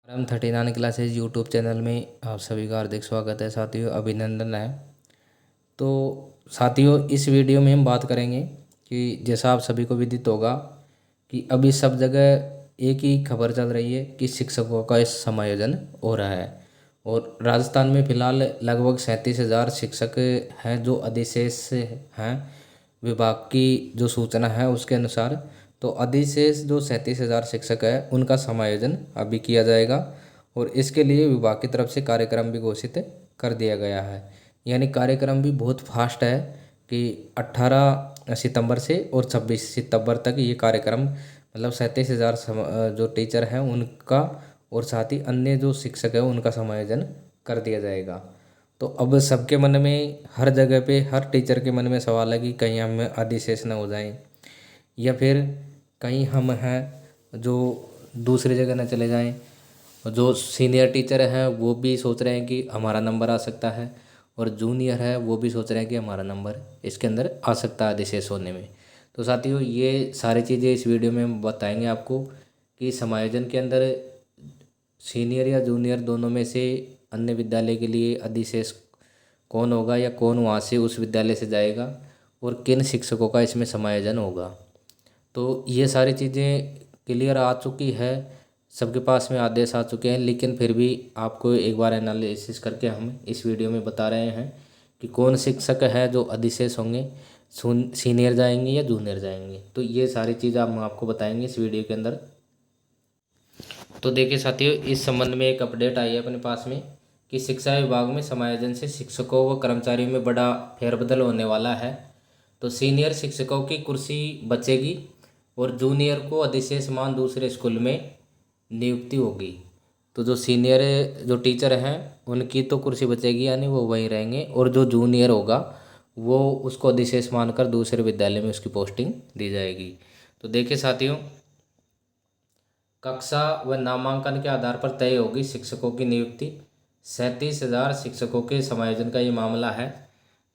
RM39 classes YouTube channel में आप सभी का हार्दिक स्वागत है साथियों, अभिनंदन है। तो साथियों, इस वीडियो में हम बात करेंगे कि जैसा आप सभी को विदित होगा कि अभी सब जगह एक ही खबर चल रही है कि शिक्षकों का इस समायोजन हो रहा है। और राजस्थान में फिलहाल लगभग 37,000 शिक्षक हैं जो अधिशेष हैं। विभाग की जो सूचना है उसके अनुसार तो अधिशेष जो 37,000 शिक्षक है उनका समायोजन अभी किया जाएगा। और इसके लिए विभाग की तरफ से कार्यक्रम भी घोषित कर दिया गया है। यानी कार्यक्रम भी बहुत फास्ट है कि 18 सितंबर से और 26 सितंबर तक ये कार्यक्रम मतलब 37,000 जो टीचर हैं उनका और साथ ही अन्य जो शिक्षक है उनका समायोजन कर दिया जाएगा। तो अब सबके मन में हर जगह पे हर टीचर के मन में सवाल है कि कहीं हम अधिशेष न हो जाएं या फिर कहीं हम हैं जो दूसरी जगह न चले जाएं। और जो सीनियर टीचर हैं वो भी सोच रहे हैं कि हमारा नंबर आ सकता है, और जूनियर है वो भी सोच रहे हैं कि हमारा नंबर इसके अंदर आ सकता है अधिशेष होने में। तो साथियों, ये सारी चीज़ें इस वीडियो में हम बताएंगे आपको कि समायोजन के अंदर सीनियर या जूनियर दोनों में से अन्य विद्यालय के लिए अधिशेष कौन होगा या कौन वहाँ से उस विद्यालय से जाएगा और किन शिक्षकों का इसमें समायोजन होगा। तो ये सारी चीज़ें क्लियर आ चुकी है, सबके पास में आदेश आ चुके हैं, लेकिन फिर भी आपको एक बार एनालिसिस करके हम इस वीडियो में बता रहे हैं कि कौन शिक्षक है जो अधिशेष होंगे, सीनियर जाएंगे या जूनियर जाएंगे। तो ये सारी चीज़ हम आपको बताएंगे इस वीडियो के अंदर। तो देखिए साथियों, इस संबंध में एक अपडेट आई है अपने पास में कि शिक्षा विभाग में समायोजन से शिक्षकों व कर्मचारियों में बड़ा फेरबदल होने वाला है। तो सीनियर शिक्षकों की कुर्सी बचेगी और जूनियर को अधिशेष मान दूसरे स्कूल में नियुक्ति होगी। तो जो सीनियर जो टीचर हैं उनकी तो कुर्सी बचेगी, यानी वो वहीं रहेंगे, और जो जूनियर होगा वो उसको अधिशेष मानकर दूसरे विद्यालय में उसकी पोस्टिंग दी जाएगी। तो देखिए साथियों, कक्षा व नामांकन के आधार पर तय होगी शिक्षकों की नियुक्ति। 37,000 शिक्षकों के समायोजन का ये मामला है।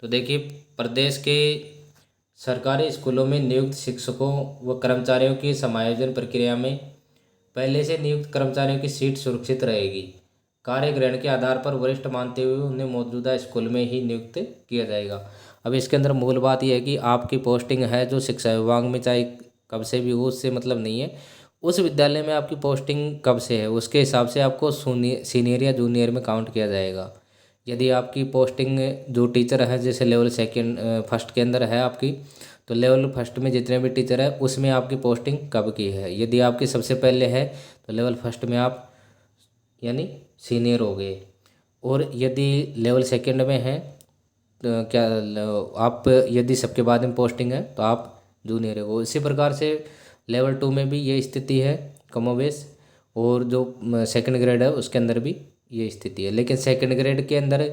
तो देखिए, प्रदेश के सरकारी स्कूलों में नियुक्त शिक्षकों व कर्मचारियों की समायोजन प्रक्रिया में पहले से नियुक्त कर्मचारियों की सीट सुरक्षित रहेगी। कार्य ग्रहण के आधार पर वरिष्ठ मानते हुए उन्हें मौजूदा स्कूल में ही नियुक्त किया जाएगा। अब इसके अंदर मूल बात यह है कि आपकी पोस्टिंग है जो शिक्षा विभाग में, चाहे कब से भी हो, उससे मतलब नहीं है। उस विद्यालय में आपकी पोस्टिंग कब से है उसके हिसाब से आपको सीनियर या जूनियर में काउंट किया जाएगा। यदि आपकी पोस्टिंग जो टीचर है जैसे लेवल सेकेंड फर्स्ट के अंदर है आपकी, तो लेवल फर्स्ट में जितने भी टीचर है उसमें आपकी पोस्टिंग कब की है। यदि आपकी सबसे पहले है तो लेवल फर्स्ट में आप यानी सीनियर हो गए, और यदि लेवल सेकेंड में है तो क्या आप यदि सबके बाद में पोस्टिंग है तो आप जूनियर हो। इसी प्रकार से लेवल 2 में भी ये स्थिति है कमोबेश, और जो सेकंड ग्रेड है उसके अंदर भी ये स्थिति है। लेकिन सेकंड ग्रेड के अंदर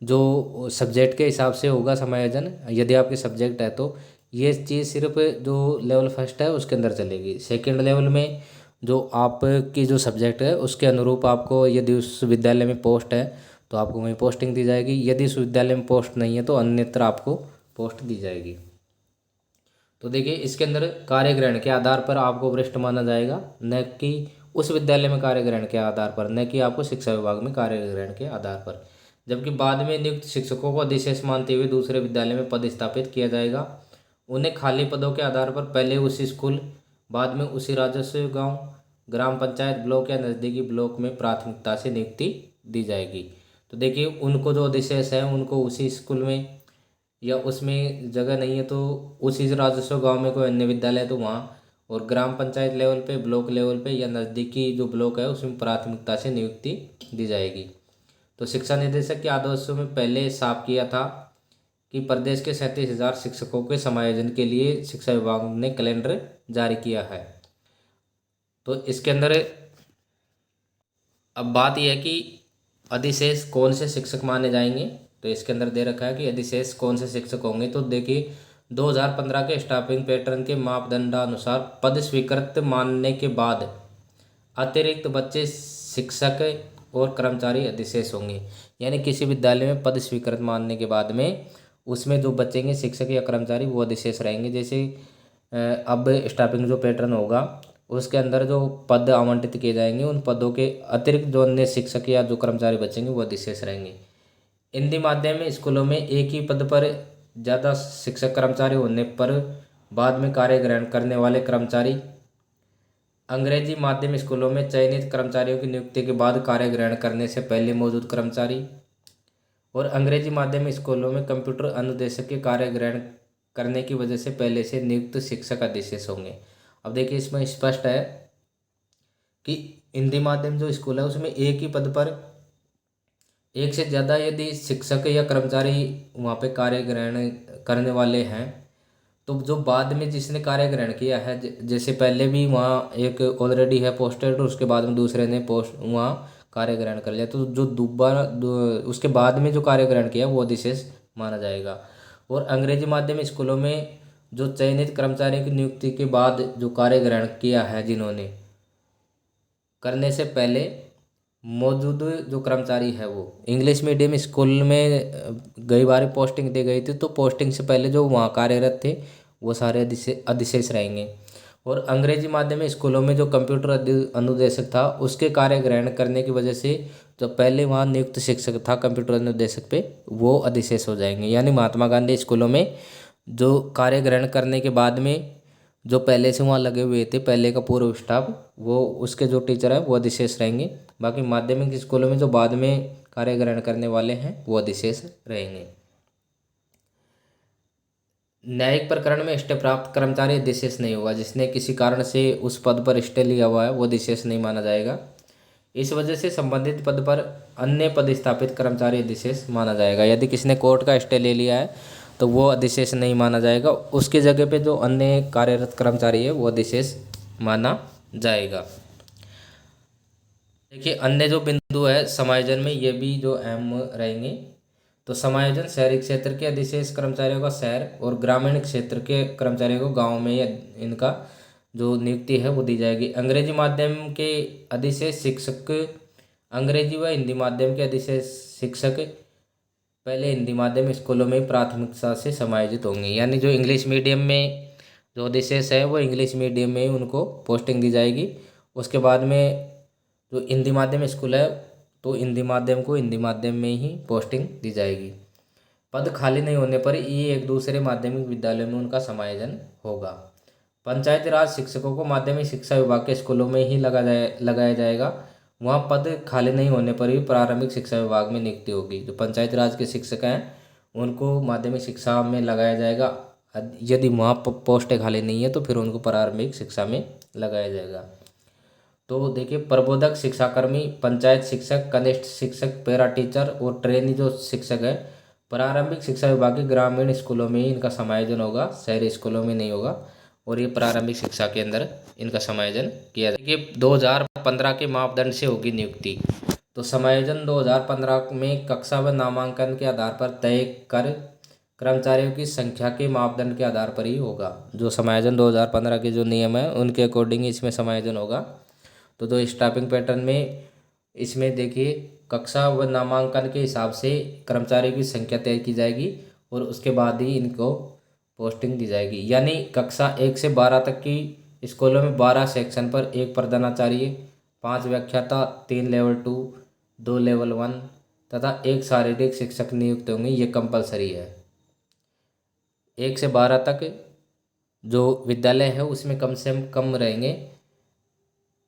जो सब्जेक्ट के हिसाब से होगा समायोजन, यदि आपके सब्जेक्ट है तो ये चीज़ सिर्फ जो लेवल फर्स्ट है उसके अंदर चलेगी। सेकंड लेवल में जो आपकी जो सब्जेक्ट है उसके अनुरूप आपको यदि उस विद्यालय में पोस्ट है तो आपको वहीं पोस्टिंग दी जाएगी। यदि उस विद्यालय में पोस्ट नहीं है तो अन्यत्र आपको पोस्ट दी जाएगी। तो देखिए, इसके अंदर कार्य ग्रहण के आधार पर आपको वरिष्ठ माना जाएगा, न कि उस विद्यालय में कार्य ग्रहण के आधार पर, न कि आपको शिक्षा विभाग में कार्य ग्रहण के आधार पर। जबकि बाद में नियुक्त शिक्षकों को अधिशेष मानते हुए दूसरे विद्यालय में पद स्थापित किया जाएगा। उन्हें खाली पदों के आधार पर पहले उसी स्कूल, बाद में उसी राजस्व गांव, ग्राम पंचायत, ब्लॉक या नज़दीकी ब्लॉक में प्राथमिकता से नियुक्ति दी जाएगी। तो देखिए, उनको जो अधिशेष है उनको उसी स्कूल में, या उसमें जगह नहीं है तो उसी राजस्व गांव में कोई अन्य विद्यालय है तो वहाँ, और ग्राम पंचायत लेवल पे, ब्लॉक लेवल पे या नज़दीकी जो ब्लॉक है उसमें प्राथमिकता से नियुक्ति दी जाएगी। तो शिक्षा निदेशक के आदेशों में पहले साफ किया था कि प्रदेश के 37,000 शिक्षकों के समायोजन के लिए शिक्षा विभाग ने कैलेंडर जारी किया है। तो इसके अंदर अब बात यह है कि अधिशेष कौन से शिक्षक माने जाएंगे। तो इसके अंदर दे रखा है कि अधिशेष कौन से शिक्षक होंगे। तो देखिए, 2015 के स्टाफिंग पैटर्न के मापदंडानुसार पद स्वीकृत मानने के बाद अतिरिक्त बच्चे शिक्षक और कर्मचारी अधिशेष होंगे। यानी किसी विद्यालय में पद स्वीकृत मानने के बाद में उसमें जो बचेंगे शिक्षक या कर्मचारी वो अधिशेष रहेंगे। जैसे अब स्टाफिंग जो पैटर्न होगा उसके अंदर जो पद आवंटित किए जाएंगे उन पदों के अतिरिक्त जो अन्य शिक्षक या जो कर्मचारी बचेंगे वो अधिशेष रहेंगे। हिंदी माध्यम में स्कूलों में एक ही पद पर ज़्यादा शिक्षक कर्मचारी होने पर बाद में कार्य ग्रहण करने वाले कर्मचारी, अंग्रेजी माध्यम स्कूलों में चयनित कर्मचारियों की नियुक्ति के बाद कार्य ग्रहण करने से पहले मौजूद कर्मचारी, और अंग्रेजी माध्यम स्कूलों में कंप्यूटर अनुदेशक के कार्य ग्रहण करने की वजह से पहले से नियुक्त शिक्षक अधिशेष होंगे। अब देखिए इसमें स्पष्ट है कि हिंदी माध्यम जो स्कूल है उसमें एक ही पद पर एक से ज़्यादा यदि शिक्षक या कर्मचारी वहाँ पे कार्य ग्रहण करने वाले हैं, तो जो बाद में जिसने कार्य ग्रहण किया है, जैसे पहले भी वहाँ एक ऑलरेडी है पोस्टेड, उसके बाद में दूसरे ने पोस्ट वहाँ कार्य ग्रहण कर लिया, तो जो दोबारा उसके बाद में जो कार्य ग्रहण किया वो अधिशेष माना जाएगा। और अंग्रेजी माध्यम स्कूलों में जो चयनित कर्मचारियों की नियुक्ति के बाद जो कार्य ग्रहण किया है जिन्होंने, करने से पहले मौजूद जो कर्मचारी है वो इंग्लिश मीडियम स्कूल में कई बार पोस्टिंग दी गई थी, तो पोस्टिंग से पहले जो वहाँ कार्यरत थे वो सारे अधिशेष रहेंगे। और अंग्रेजी माध्यम स्कूलों में जो कंप्यूटर अनुदेशक था उसके कार्य ग्रहण करने की वजह से जो पहले वहाँ नियुक्त शिक्षक था कंप्यूटर अनुदेशक पे वो अधिशेष हो जाएंगे। यानी महात्मा गांधी स्कूलों में जो कार्य ग्रहण करने के बाद में जो पहले से वहाँ लगे हुए थे, पहले का पूर्व स्टाफ, वो उसके जो टीचर है वो अधिशेष रहेंगे। बाकी माध्यमिक स्कूलों में जो बाद में कार्य ग्रहण करने वाले हैं वो अधिशेष रहेंगे। न्यायिक प्रकरण में स्टे प्राप्त कर्मचारी अधिशेष नहीं होगा। जिसने किसी कारण से उस पद पर स्टे लिया हुआ है वो अधिशेष नहीं माना जाएगा। इस वजह से संबंधित पद पर अन्य पद स्थापित कर्मचारी अधिशेष माना जाएगा। यदि किसी ने कोर्ट का स्टे ले लिया है तो वो अधिशेष नहीं माना जाएगा, उसकी जगह पे जो अन्य कार्यरत कर्मचारी है वो अधिशेष माना जाएगा। देखिए अन्य जो बिंदु है समायोजन में ये भी जो अहम रहेंगे। तो समायोजन शहरी क्षेत्र के अधिशेष कर्मचारियों का शहर और ग्रामीण क्षेत्र के कर्मचारियों को गांव में इनका जो नियुक्ति है वो दी जाएगी। अंग्रेजी माध्यम के अधिशेष शिक्षक, अंग्रेजी व हिंदी माध्यम के अधिशेष शिक्षक पहले हिंदी माध्यम स्कूलों में प्राथमिकता से समायोजित होंगे। यानी जो इंग्लिश मीडियम में जो अधिशेष है वो इंग्लिश मीडियम में ही उनको पोस्टिंग दी जाएगी। उसके बाद में जो हिंदी माध्यम स्कूल है तो हिंदी माध्यम को हिंदी माध्यम में ही पोस्टिंग दी जाएगी। पद खाली नहीं होने पर ये एक दूसरे माध्यमिक विद्यालय में उनका समायोजन होगा। पंचायती राज शिक्षकों को माध्यमिक शिक्षा विभाग के स्कूलों में ही लगाया जाएगा। वहाँ पद खाली नहीं होने पर भी प्रारंभिक शिक्षा विभाग में नियुक्ति होगी। जो पंचायती राज के शिक्षक हैं उनको माध्यमिक शिक्षा में लगाया जाएगा। यदि वहाँ पोस्टें खाली नहीं है तो फिर उनको प्रारंभिक शिक्षा में लगाया जाएगा। तो देखिए प्रबोधक शिक्षाकर्मी, पंचायत शिक्षक, कनिष्ठ शिक्षक, पैरा टीचर और ट्रेनी जो शिक्षक है प्रारंभिक शिक्षा विभाग के ग्रामीण स्कूलों में ही इनका समायोजन होगा, शहरी स्कूलों में नहीं होगा। और ये प्रारंभिक शिक्षा के अंदर इनका समायोजन किया जाएगा। देखिए 2015 के मापदंड से होगी नियुक्ति। तो समायोजन 2015 में कक्षा व नामांकन के आधार पर तय कर कर्मचारियों की संख्या के मापदंड के आधार पर ही होगा। जो समायोजन 2015 के जो नियम है उनके अकॉर्डिंग इसमें समायोजन होगा। तो जो स्टाफिंग पैटर्न में इसमें देखिए कक्षा व नामांकन के हिसाब से कर्मचारियों की संख्या तय की जाएगी और उसके बाद ही इनको पोस्टिंग दी जाएगी। यानी कक्षा 1 से 12 तक की स्कूलों में 12 सेक्शन पर 1 प्रधानाचार्य, 5 व्याख्याता, 3 लेवल 2, 2 लेवल 1 तथा 1 शारीरिक शिक्षक नियुक्त होंगे। ये कंपलसरी है। 1 से 12 तक जो विद्यालय है उसमें कम से कम रहेंगे।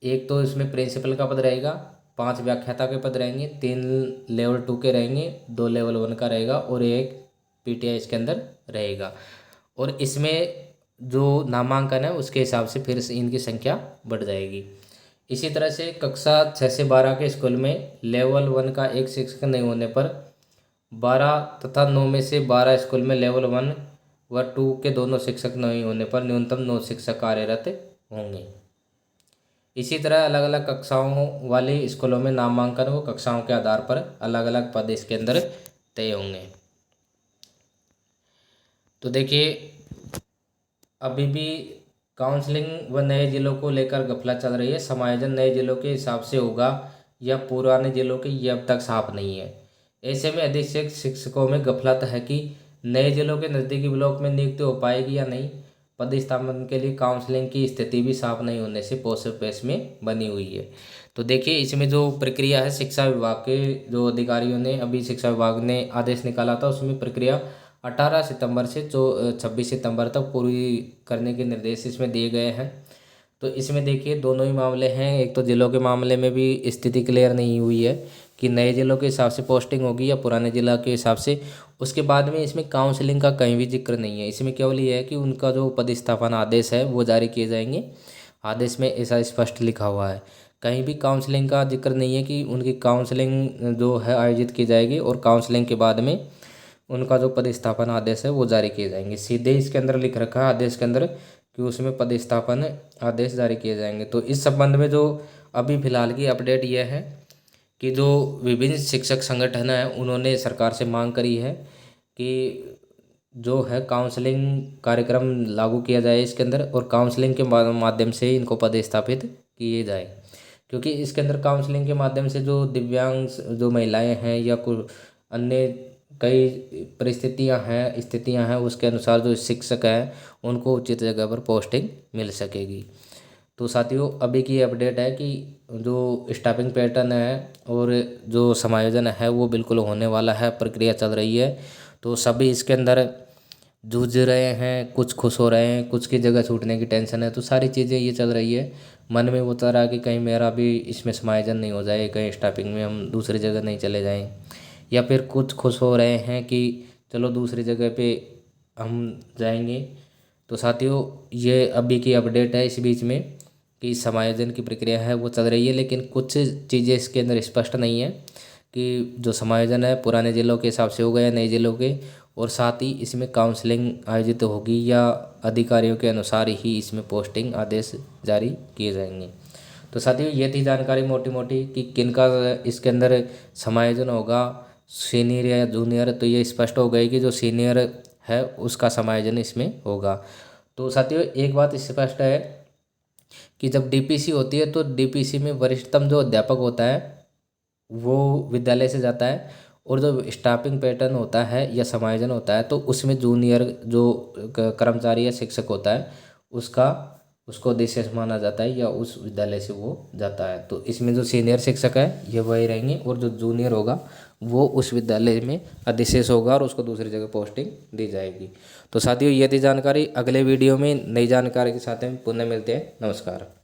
एक तो इसमें प्रिंसिपल का पद रहेगा, 5 व्याख्याता के पद रहेंगे, 3 लेवल 2 के रहेंगे, 2 लेवल 1 का रहेगा और 1 पीटीआई इसके अंदर रहेगा। और इसमें जो नामांकन है उसके हिसाब से फिर से इनकी संख्या बढ़ जाएगी। इसी तरह से कक्षा 6 से 12 के स्कूल में लेवल 1 का 1 शिक्षक नहीं होने पर 12 तथा 9 में से 12 स्कूल में लेवल 1 व 2 के दोनों शिक्षक नहीं होने पर न्यूनतम 9 शिक्षक कार्यरत होंगे। इसी तरह अलग अलग कक्षाओं वाले स्कूलों में नामांकन व कक्षाओं के आधार पर अलग अलग पद इसके अंदर तय होंगे। तो देखिए अभी भी काउंसलिंग व नए जिलों को लेकर गफला चल रही है। समायोजन नए जिलों के हिसाब से होगा या पुराने जिलों के, ये अब तक साफ नहीं है। ऐसे में अधीक्षक शिक्षकों में गफलत है कि नए जिलों के नज़दीकी ब्लॉक में नियुक्ति हो पाएगी या नहीं। पदस्थापन के लिए काउंसलिंग की स्थिति भी साफ नहीं होने से पोस्टपेस में बनी हुई है। तो देखिए इसमें जो प्रक्रिया है, शिक्षा विभाग के जो अधिकारियों ने, अभी शिक्षा विभाग ने आदेश निकाला था, उसमें प्रक्रिया 18 सितंबर से 26 सितंबर तक पूरी करने के निर्देश इसमें दिए गए हैं। तो इसमें देखिए दोनों ही मामले हैं। एक तो जिलों के मामले में भी स्थिति क्लियर नहीं हुई है कि नए जिलों के हिसाब से पोस्टिंग होगी या पुराने जिला के हिसाब से। उसके बाद में इसमें काउंसलिंग का कहीं भी जिक्र नहीं है। इसमें केवल ये है कि उनका जो पदस्थापन आदेश है वो जारी किए जाएंगे। आदेश में ऐसा स्पष्ट लिखा हुआ है, कहीं भी काउंसलिंग का जिक्र नहीं है कि उनकी काउंसलिंग जो है आयोजित की जाएगी और काउंसलिंग के बाद में उनका जो पदस्थापन आदेश है वो जारी किए जाएंगे। सीधे इसके अंदर लिख रखा है आदेश के अंदर कि उसमें पदस्थापन आदेश जारी किए जाएंगे। तो इस संबंध में जो अभी फिलहाल की अपडेट यह है कि जो विभिन्न शिक्षक संगठन हैं उन्होंने सरकार से मांग करी है कि जो है काउंसलिंग कार्यक्रम लागू किया जाए इसके अंदर, और काउंसलिंग के माध्यम से इनको पदस्थापित किए जाए। क्योंकि इसके अंदर काउंसलिंग के माध्यम से जो दिव्यांग जो महिलाएं हैं या कुछ अन्य कई स्थितियां हैं उसके अनुसार जो शिक्षक हैं उनको उचित जगह पर पोस्टिंग मिल सकेगी। तो साथियों अभी की अपडेट है कि जो स्टाफिंग पैटर्न है और जो समायोजन है वो बिल्कुल होने वाला है, प्रक्रिया चल रही है। तो सभी इसके अंदर जूझ रहे हैं, कुछ खुश हो रहे हैं, कुछ की जगह छूटने की टेंशन है। तो सारी चीज़ें ये चल रही है। मन में वो चल रहा है कि कहीं मेरा भी इसमें समायोजन नहीं हो जाए, कहीं स्टाफिंग में हम दूसरी जगह नहीं चले जाएं, या फिर कुछ खुश हो रहे हैं कि चलो दूसरी जगह पे हम जाएंगे। तो साथियों ये अभी की अपडेट है इस बीच में कि समायोजन की प्रक्रिया है वो चल रही है, लेकिन कुछ चीज़ें इसके अंदर स्पष्ट नहीं है कि जो समायोजन है पुराने जिलों के हिसाब से होगा या नए जिलों के, और साथ ही इसमें काउंसलिंग आयोजित होगी या अधिकारियों के अनुसार ही इसमें पोस्टिंग आदेश जारी किए जाएंगे। तो साथियों ये थी जानकारी मोटी मोटी कि किनका इसके अंदर समायोजन होगा, सीनियर या जूनियर। तो ये स्पष्ट हो गई कि जो सीनियर है उसका समायोजन इसमें होगा। तो साथियों एक बात स्पष्ट है कि जब डीपीसी होती है तो डीपीसी में वरिष्ठतम जो अध्यापक होता है वो विद्यालय से जाता है, और जो स्टाफिंग पैटर्न होता है या समायोजन होता है तो उसमें जूनियर जो कर्मचारी या शिक्षक होता है उसको विशेष माना जाता है या उस विद्यालय से वो जाता है। तो इसमें जो सीनियर शिक्षक है ये वही रहेंगे, और जो जूनियर होगा वो उस विद्यालय में अधिशेष होगा और उसको दूसरी जगह पोस्टिंग दी जाएगी। तो साथियों ये थी जानकारी। अगले वीडियो में नई जानकारी के साथ हम पुनः मिलते हैं। नमस्कार।